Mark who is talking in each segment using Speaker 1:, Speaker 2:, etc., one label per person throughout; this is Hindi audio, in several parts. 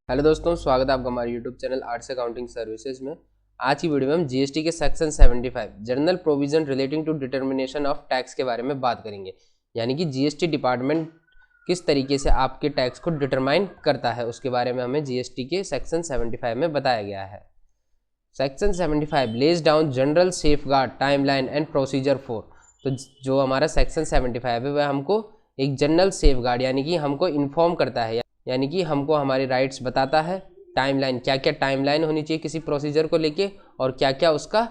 Speaker 1: हेलो दोस्तों, स्वागत है आपका हमारे YouTube channel Arts Accounting Services में। आज की वीडियो में हम जीएसटी के section 75 general provision relating to determination of tax के बारे में बात करेंगे। यानी कि जीएसटी डिपार्टमेंट किस तरीके से आपके टैक्स को डिटरमाइन करता है, उसके बारे में हमें जीएसटी के सेक्शन 75 में बताया गया है। Section 75 lays down general safeguard timeline and procedure for. तो जो हमारा सेक्शन 75 है वह हमको एक जनरल सेफगार्ड यानी कि हमको इन्फॉर्म करता है, यानी कि हमको हमारे राइट्स बताता है। टाइमलाइन, क्या क्या टाइमलाइन होनी चाहिए किसी प्रोसीजर को लेके और क्या क्या उसका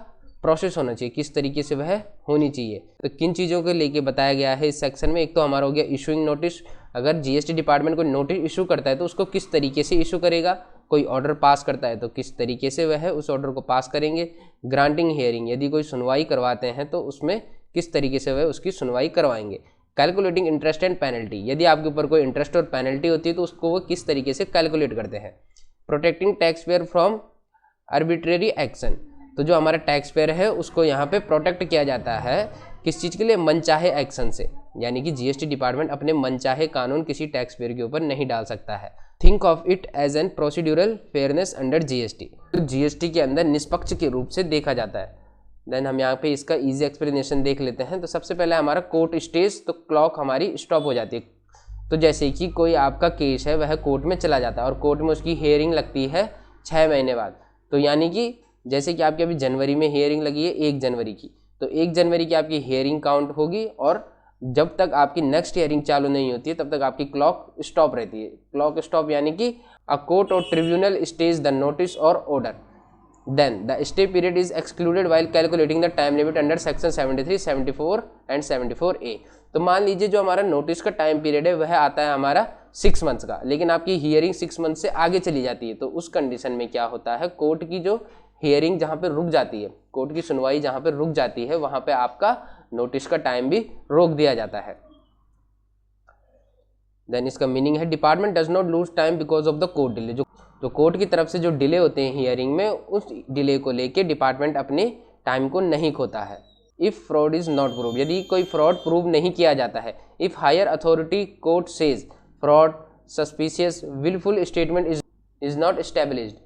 Speaker 1: प्रोसेस होना चाहिए, किस तरीके से वह होनी चाहिए। तो किन चीज़ों को लेके बताया गया है इस सेक्शन में। एक तो हमारा हो गया इशूइंग नोटिस। अगर जीएसटी डिपार्टमेंट कोई नोटिस इशू करता है तो उसको किस तरीके से इशू करेगा। कोई ऑर्डर पास करता है तो किस तरीके से वह उस ऑर्डर को पास करेंगे। ग्रांटिंग हियरिंग, यदि कोई सुनवाई करवाते हैं तो उसमें किस तरीके से वह उसकी सुनवाई करवाएंगे। कैलकुलेटिंग इंटरेस्ट एंड पेनल्टी, यदि आपके ऊपर कोई इंटरेस्ट और पेनल्टी होती है तो उसको वो किस तरीके से कैलकुलेट करते हैं। Protecting tax payer from arbitrary action, तो जो हमारा टैक्स पेयर है उसको यहाँ पे प्रोटेक्ट किया जाता है किस चीज़ के लिए, मनचाहे एक्शन से। यानी कि जीएसटी डिपार्टमेंट अपने मनचाहे कानून किसी टैक्स पेयर के ऊपर नहीं डाल सकता है। Think of it as an procedural fairness under GST, तो जीएसटी के अंदर निष्पक्ष के रूप से देखा जाता है। देन हम यहाँ पे इसका इजी एक्सप्लेनेशन देख लेते हैं। तो सबसे पहले हमारा कोर्ट स्टेज, तो क्लॉक हमारी स्टॉप हो जाती है। तो जैसे कि कोई आपका केस है वह कोर्ट में चला जाता है और कोर्ट में उसकी हियरिंग लगती है 6 महीने बाद। तो यानी कि जैसे कि आपकी अभी जनवरी में हियरिंग लगी है 1 जनवरी की, तो 1 जनवरी की आपकी हियरिंग काउंट होगी और जब तक आपकी नेक्स्ट हियरिंग चालू नहीं होती है तब तक आपकी क्लॉक स्टॉप रहती है। क्लॉक स्टॉप यानी कि अ कोर्ट और ट्रिब्यूनल स्टेज द नोटिस और order, then the stay period is excluded while calculating the time limit under section 73, 74 and 74A। तो मान लीजिए जो हमारा नोटिस का टाइम पीरियड है वह आता है हमारा 6 मंथ्स का, लेकिन आपकी हियरिंग 6 मंथ से आगे चली जाती है। तो उस कंडीशन में क्या होता है, कोर्ट की जो हियरिंग जहाँ पे रुक जाती है, कोर्ट की सुनवाई जहाँ पे रुक जाती है वहाँ पे आपका नोटिस का टाइम भी रोक दिया जाता है। देन इसका मीनिंग है department does not lose time because of the court delay. जो कोर्ट की तरफ से जो डिले होते हैं हियरिंग में, उस डिले को लेके डिपार्टमेंट अपने टाइम को नहीं खोता है। If fraud is not prove, यदि कोई फ्रॉड प्रूव नहीं किया जाता है। If higher authority court says fraud suspicious wilful statement is not established,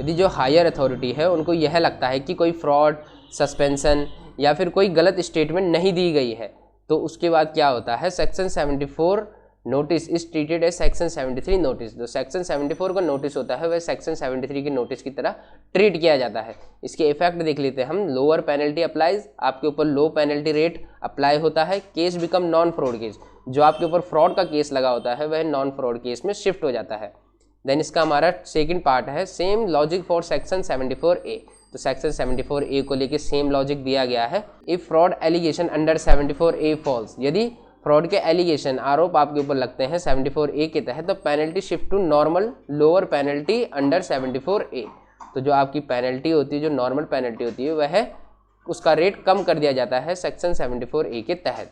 Speaker 1: यदि जो हायर अथॉरिटी है उनको यह लगता है कि कोई फ्रॉड, सस्पेंशन या फिर कोई गलत स्टेटमेंट नहीं दी गई है, तो उसके बाद क्या होता है, section 74 notice is treated as section 73 notice. जो सेक्शन 74 का नोटिस होता है वह सेक्शन 73 के नोटिस की तरह ट्रीट किया जाता है। इसके इफेक्ट देख लेते हैं हम। लोअर पेनल्टी अप्लाइज, आपके ऊपर लो पेनल्टी रेट अप्लाई होता है। Case become non fraud case, जो आपके ऊपर फ्रॉड का केस लगा होता है वह नॉन फ्रॉड केस में शिफ्ट हो जाता है। देन इसका हमारा सेकेंड पार्ट है same logic for section 74A। तो सेक्शन 74A को लेके सेम लॉजिक दिया गया है। If fraud allegation under 74A falls, यदि फ्रॉड के एलिगेशन, आरोप आपके ऊपर लगते हैं 74A के तहत, तो penalty shift to normal lower penalty under 74A। तो जो आपकी पेनल्टी होती है, जो नॉर्मल पेनल्टी होती है, वह उसका रेट कम कर दिया जाता है सेक्शन 74A के तहत।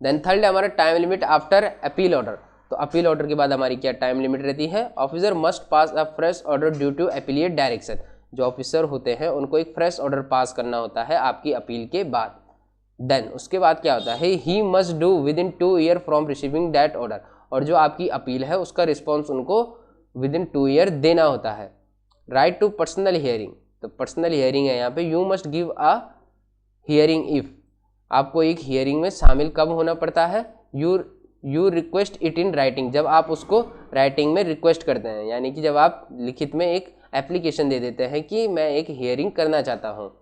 Speaker 1: देन थर्ड हमारा time limit after appeal order. तो अपील ऑर्डर के बाद हमारी क्या टाइम लिमिट रहती है। Officer must pass a fresh order due to appellate direction, जो ऑफिसर होते हैं उनको एक फ्रेश ऑर्डर पास करना होता है आपकी अपील के बाद। देन उसके बाद क्या होता है, he must do with in 2 year from receiving that order, और जो आपकी अपील है उसका रिस्पॉन्स उनको विद इन 2 ईयर देना होता है। राइट टू पर्सनल हियरिंग, तो पर्सनल हियरिंग है यहाँ पे। You must give a hearing if, आपको एक हियरिंग में शामिल कब होना पड़ता है, you request it in writing, जब आप उसको राइटिंग में रिक्वेस्ट करते हैं, यानी कि जब आप लिखित में एक एप्लीकेशन दे देते हैं कि मैं एक हियरिंग करना चाहता हूँ।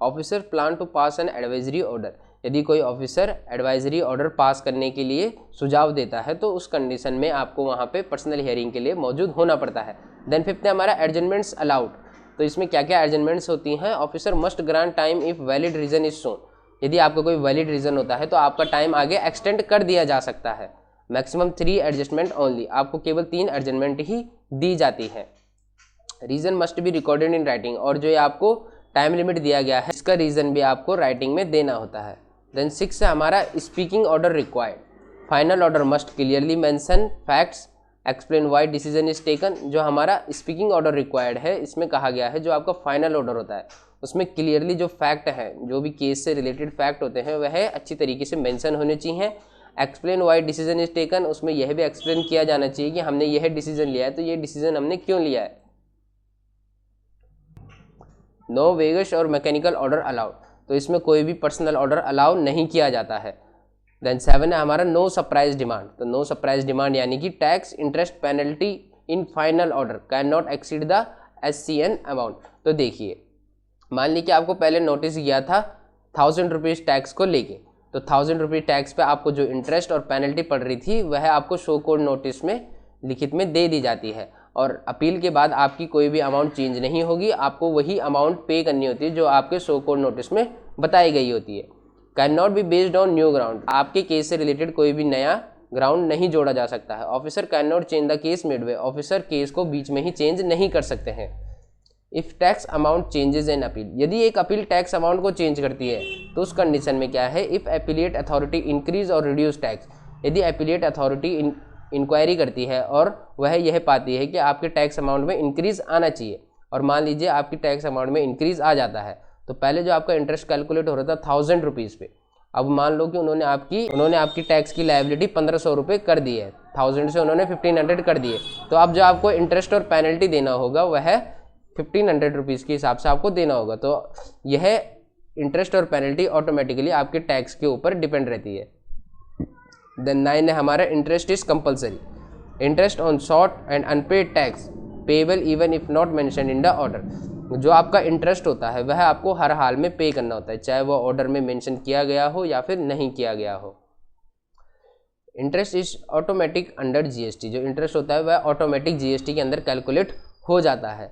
Speaker 1: Officer plan to pass an advisory order, यदि कोई ऑफिसर एडवाइजरी ऑर्डर पास करने के लिए सुझाव देता है तो उस कंडीशन में आपको वहाँ पे पर्सनल हियरिंग के लिए मौजूद होना पड़ता है। देन फिफ्थ है हमारा एडजमेंट्स अलाउड। तो इसमें क्या क्या एडजमेंट्स होती हैं। Officer must grant time if valid reason is shown, यदि आपका कोई वैलिड रीजन होता है तो आपका टाइम आगे एक्सटेंड कर दिया जा सकता है। मैक्सिमम 3 एडजस्टमेंट ओनली, आपको केवल 3 एडजस्टमेंट ही दी जाती है। Reason must be recorded in writing, और जो ये आपको टाइम लिमिट दिया गया है इसका रीजन भी आपको राइटिंग में देना होता है। देन 6 है हमारा speaking order required. Final order must clearly mention facts, explain why decision is taken. जो हमारा स्पीकिंग ऑर्डर रिक्वायर्ड है इसमें कहा गया है जो आपका फाइनल ऑर्डर होता है उसमें क्लियरली जो फैक्ट है, जो भी केस से रिलेटेड फैक्ट होते हैं वह अच्छी तरीके से मेंशन होने चाहिए। Explain why decision is taken, उसमें यह भी एक्सप्लेन किया जाना चाहिए कि हमने यह डिसीजन लिया है तो ये डिसीजन हमने क्यों लिया है। नो वेगस और मैकेनिकल ऑर्डर अलाउड, तो इसमें कोई भी पर्सनल ऑर्डर अलाउ नहीं किया जाता है। देन 7 है हमारा नो सरप्राइज डिमांड, तो नो सरप्राइज डिमांड यानी कि tax interest penalty in final order can not exceed the SCN amount. तो देखिए, मान लीजिए कि आपको पहले नोटिस किया था 1000 रुपीज़ टैक्स को लेके, तो 1000 रुपीज़ टैक्स पे आपको जो इंटरेस्ट और पेनल्टी पड़ रही थी वह आपको शो कोड नोटिस में लिखित में दे दी जाती है, और अपील के बाद आपकी कोई भी अमाउंट चेंज नहीं होगी, आपको वही अमाउंट पे करनी होती है जो आपके शो कोड नोटिस में बताई गई होती है। Can not be based on new ground, आपके केस से रिलेटेड कोई भी नया ग्राउंड नहीं जोड़ा जा सकता है। Officer can not change the case Midway, officer case को बीच में ही चेंज नहीं कर सकते हैं। If tax amount changes in appeal, यदि एक अपील टैक्स अमाउंट को चेंज करती है तो उस कंडीशन में क्या है, इफ एपिलिएट अथॉरिटी इंक्रीज और रिड्यूस टैक्स, यदि एपिलिएट अथॉरिटी इंक्वायरी करती है और वह यह पाती है कि आपके टैक्स अमाउंट में इंक्रीज आना चाहिए, और मान लीजिए आपकी टैक्स अमाउंट में इंक्रीज आ जाता है, तो पहले जो आपका इंटरेस्ट कैलकुलेट हो रहा था 1000 रुपीज़ पे, अब मान लो कि उन्होंने आपकी टैक्स की लायबिलिटी 1500 रुपये कर दी है, 1000 से उन्होंने 1500 कर दिए, तो अब जो आपको इंटरेस्ट और पेनल्टी देना होगा वह 1500 रुपीज़ के हिसाब से आपको देना होगा। तो यह इंटरेस्ट और पेनल्टी ऑटोमेटिकली आपके टैक्स के ऊपर डिपेंड रहती है। देन 9 है हमारा interest is compulsory, interest on short and unpaid tax payable even if not mention in the order, जो आपका इंटरेस्ट होता है वह आपको हर हाल में पे करना होता है, चाहे वो ऑर्डर में मेंशन किया गया हो या फिर नहीं किया गया हो। Interest is automatic under GST, जो इंटरेस्ट होता है वह ऑटोमेटिक GST के अंदर कैलकुलेट हो जाता है।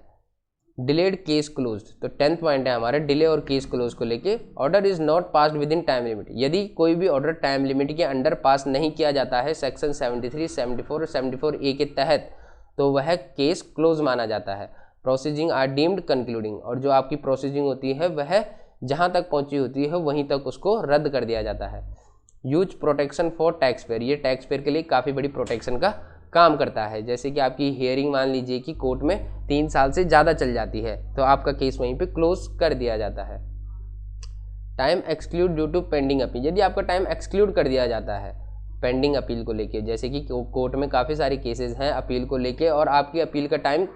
Speaker 1: डिलेड केस क्लोज, तो 10th पॉइंट है हमारे डिले और केस क्लोज को लेके, order is not passed with in time limit, यदि कोई भी ऑर्डर टाइम लिमिट के अंडर पास नहीं किया जाता है सेक्शन 73, 74 और 74A के तहत, तो वह केस क्लोज माना जाता है। प्रोसीजिंग आर डीम्ड कंक्लूडिंग, और जो आपकी प्रोसीजिंग होती है वह जहाँ तक पहुँची होती है वहीं तक उसको रद्द कर दिया जाता है। Use protection for tax payer, ये टैक्स पेयर के लिए काफ़ी बड़ी प्रोटेक्शन का काम करता है। जैसे कि आपकी हियरिंग मान लीजिए कि कोर्ट में 3 साल से ज़्यादा चल जाती है, तो आपका केस वहीं पे क्लोज कर दिया जाता है। Time exclude due to pending appeal, यदि आपका टाइम एक्सक्लूड कर दिया जाता है पेंडिंग अपील को लेके, जैसे कि कोर्ट में काफ़ी सारे केसेस हैं अपील को लेके और आपकी अपील का टाइम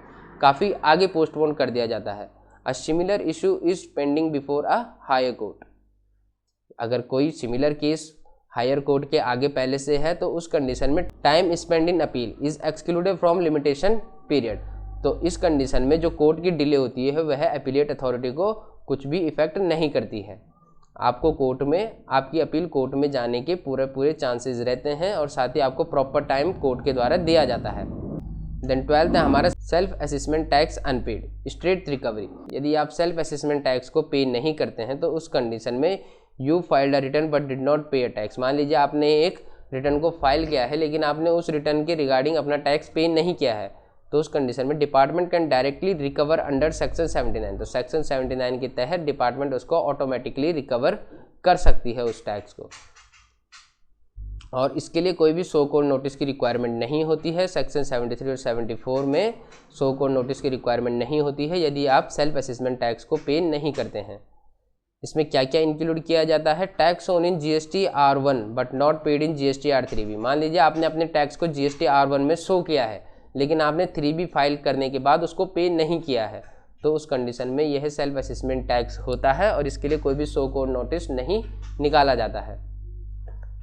Speaker 1: काफ़ी आगे पोस्टपोन कर दिया जाता है। A similar issue is pending before a higher court, अगर कोई सिमिलर केस हायर कोर्ट के आगे पहले से है तो उस कंडीशन में time spend in appeal is excluded from limitation period, तो इस कंडीशन में जो कोर्ट की डिले होती है वह अपीलेट अथॉरिटी को कुछ भी इफेक्ट नहीं करती है। आपको कोर्ट में आपकी अपील कोर्ट में जाने के पूरे चांसेस रहते हैं और साथ ही आपको प्रॉपर टाइम कोर्ट के द्वारा दिया जाता है। देन 12th है हमारा self assessment tax unpaid straight recovery, यदि आप सेल्फ असेसमेंट टैक्स को पे नहीं करते हैं तो उस कंडीशन में you filed a return but did not पे अ टैक्स, मान लीजिए आपने एक रिटर्न को फाइल किया है लेकिन आपने उस रिटर्न के रिगार्डिंग अपना टैक्स पे नहीं किया है, तो उस कंडीशन में department can directly recover under section 79, तो सेक्शन 79 के तहत डिपार्टमेंट उसको ऑटोमेटिकली रिकवर कर सकती है उस टैक्स को, और इसके लिए कोई भी शो कोड नोटिस की रिक्वायरमेंट नहीं होती है। सेक्शन 73 और 74 में शो कोड नोटिस की रिक्वायरमेंट नहीं होती है यदि आप सेल्फ असेसमेंट टैक्स को पे नहीं करते हैं। इसमें क्या क्या इंक्लूड किया जाता है, tax on in GST R1 but not paid in GST R3 भी, मान लीजिए आपने अपने टैक्स को GST R1 में शो किया है लेकिन आपने 3B फाइल करने के बाद उसको पे नहीं किया है, तो उस कंडीशन में यह सेल्फ असेसमेंट टैक्स होता है और इसके लिए कोई भी शो कोड नोटिस नहीं निकाला जाता है।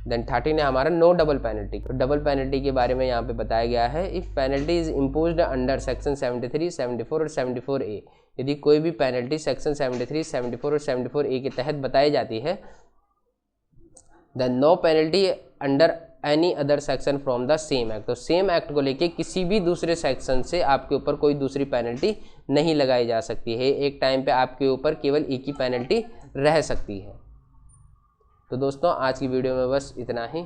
Speaker 1: देन 13 है हमारा नो डबल पेनल्टी, तो डबल पेनल्टी के बारे में यहाँ पे बताया गया है, if penalty is imposed under section 73, 74 और 74A, यदि कोई भी पेनल्टी सेक्शन 73, 74 और 74A के तहत बताई जाती है, then no penalty under any other section from the same act, तो सेम एक्ट को लेके किसी भी दूसरे सेक्शन से आपके ऊपर कोई दूसरी पेनल्टी नहीं लगाई जा सकती है, एक टाइम पे आपके ऊपर केवल एक ही पेनल्टी रह सकती है। तो दोस्तों आज की वीडियो में बस इतना ही।